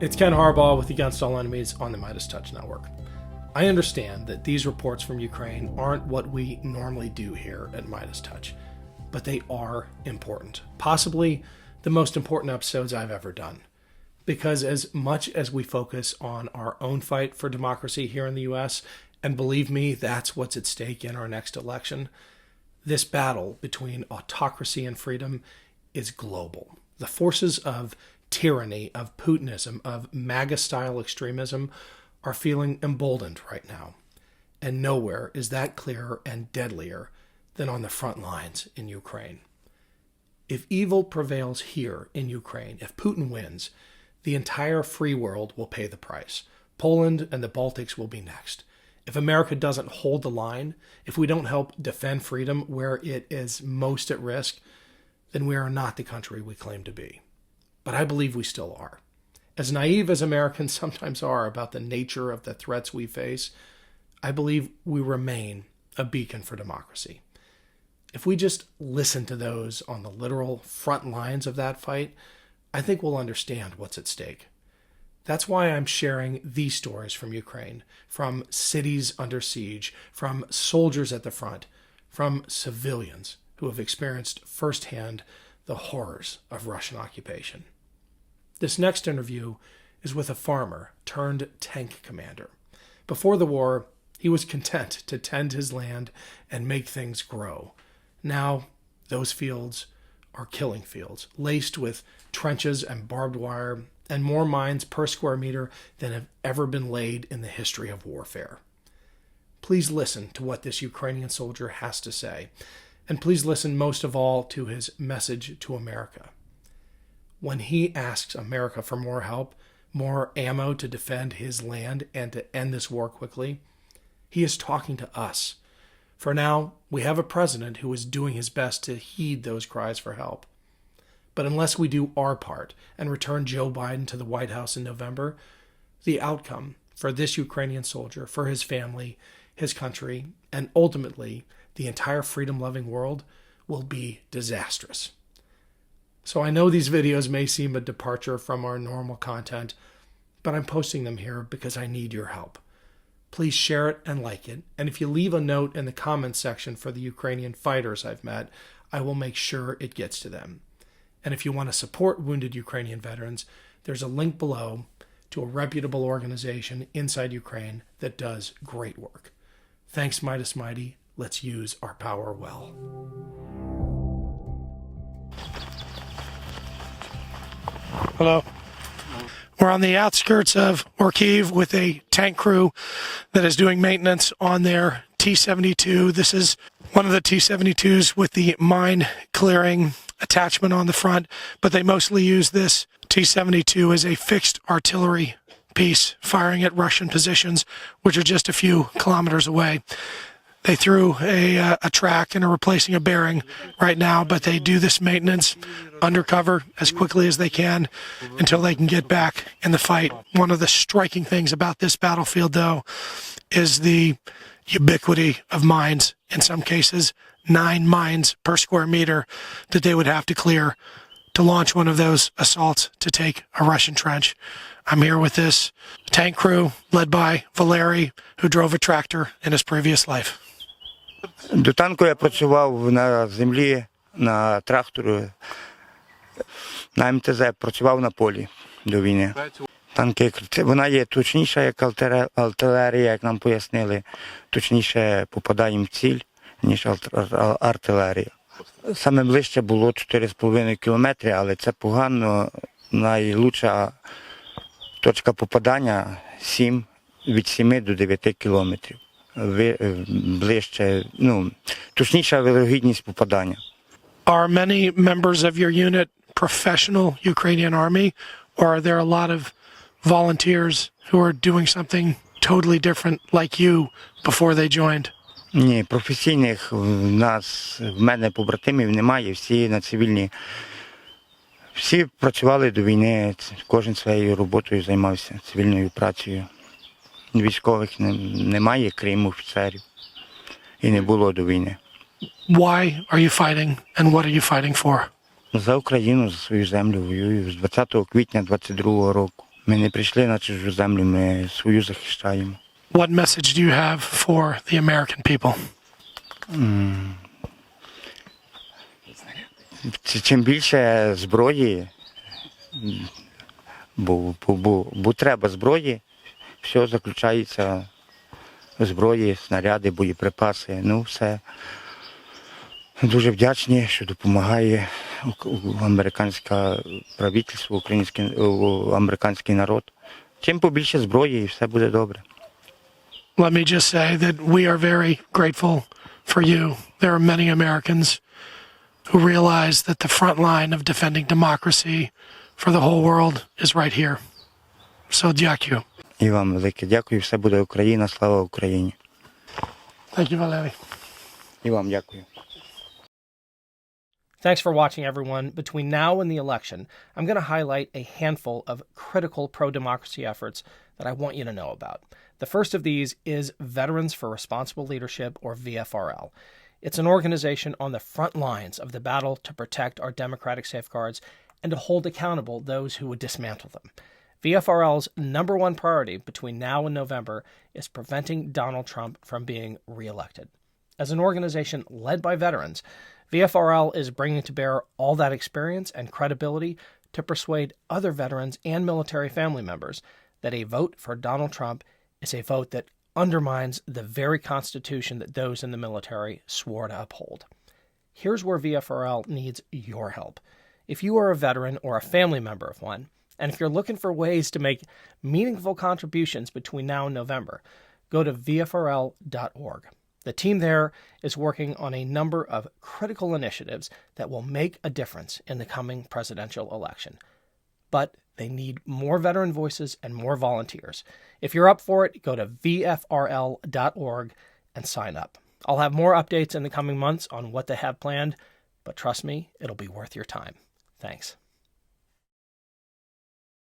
It's Ken Harbaugh with Against All Enemies on the Midas Touch Network. I understand that these reports from Ukraine aren't what we normally do here at Midas Touch, but they are important. Possibly the most important episodes I've ever done. Because as much as we focus on our own fight for democracy here in the U.S., and believe me, that's what's at stake in our next election, this battle between autocracy and freedom is global. The forces of tyranny, of Putinism, of MAGA-style extremism are feeling emboldened right now. And nowhere is that clearer and deadlier than on the front lines in Ukraine. If evil prevails here in Ukraine, if Putin wins, the entire free world will pay the price. Poland and the Baltics will be next. If America doesn't hold the line, if we don't help defend freedom where it is most at risk, then we are not the country we claim to be. But I believe we still are. As naive as Americans sometimes are about the nature of the threats we face, I believe we remain a beacon for democracy. If we just listen to those on the literal front lines of that fight, I think we'll understand what's at stake. That's why I'm sharing these stories from Ukraine, from cities under siege, from soldiers at the front, from civilians who have experienced firsthand the horrors of Russian occupation. This next interview is with a farmer turned tank commander. Before the war, he was content to tend his land and make things grow. Now, those fields are killing fields, laced with trenches and barbed wire, and more mines per square meter than have ever been laid in the history of warfare. Please listen to what this Ukrainian soldier has to say, and please listen most of all to his message to America. When he asks America for more help, more ammo to defend his land and to end this war quickly, he is talking to us. For now, we have a president who is doing his best to heed those cries for help. But unless we do our part and return Joe Biden to the White House in November, the outcome for this Ukrainian soldier, for his family, his country, and ultimately the entire freedom-loving world will be disastrous. So I know these videos may seem a departure from our normal content, but I'm posting them here because I need your help. Please share it and like it, and if you leave a note in the comments section for the Ukrainian fighters I've met, I will make sure it gets to them. And if you want to support wounded Ukrainian veterans, there's a link below to a reputable organization inside Ukraine that does great work. Thanks, Midas Mighty. Let's use our power well. Hello. We're on the outskirts of Orkiv with a tank crew that is doing maintenance on their T-72. This is one of the T-72s with the mine clearing attachment on the front, but they mostly use this T-72 as a fixed artillery piece firing at Russian positions, which are just a few kilometers away. They threw a track and are replacing a bearing right now, but they do this maintenance undercover as quickly as they can until they can get back in the fight. One of the striking things about this battlefield, though, is the ubiquity of mines. In some cases, 9 mines per square meter that they would have to clear to launch one of those assaults to take a Russian trench. I'm here with this tank crew led by Valery, who drove a tractor in his previous life. До танку я працював на землі, на тракторі, на МТЗ, працював на полі до війни. Танки, вона є точніша, як артилерія, як нам пояснили, точніше попадає в ціль, ніж артилерія. Саме ближче було 4,5 кілометри, але це погано, найлучша точка попадання від 7 до 9 кілометрів. Ближче, точніша вирогідність попадання. Are many members of your unit professional Ukrainian army, or are there a lot of volunteers who are doing something totally different like you before they joined? Ні, професійних в мене побратимів немає, всі на цивільні. Всі працювали до війни, кожен своєю роботою займався, цивільною працею. Військових немає, крім офіцерів. І не було до війни. Why are you fighting and what are you fighting for? За Україну, за свою землю воюю з 20 квітня 22 року. Ми не прийшли на чужу землю, ми свою захищаємо. What message do you have for the American people? Чим більше зброї, бо треба зброї, все заключається в зброї, снаряди, боєприпаси, ну все. Дуже вдячні, що допомагає американське правительство, американський народ. Чим побільше зброї, і все буде добре. Let me just say that we are very grateful for you. There are many Americans who realize that the front line of defending democracy for the whole world is right here. So дякую. І вам велике дякую. Все буде Україна. Слава Україні. Thank you, Valery. І вам дякую. Thanks for watching, everyone. Between now and the election, I'm going to highlight a handful of critical pro-democracy efforts that I want you to know about. The first of these is Veterans for Responsible Leadership, or VFRL. It's an organization on the front lines of the battle to protect our democratic safeguards and to hold accountable those who would dismantle them. VFRL's number one priority between now and November is preventing Donald Trump from being reelected. As an organization led by veterans, VFRL is bringing to bear all that experience and credibility to persuade other veterans and military family members that a vote for Donald Trump is a vote that undermines the very Constitution that those in the military swore to uphold. Here's where VFRL needs your help. If you are a veteran or a family member of one, and if you're looking for ways to make meaningful contributions between now and November, go to VFRL.org. The team there is working on a number of critical initiatives that will make a difference in the coming presidential election. But they need more veteran voices and more volunteers. If you're up for it, go to VFRL.org and sign up. I'll have more updates in the coming months on what they have planned, but trust me, it'll be worth your time. Thanks.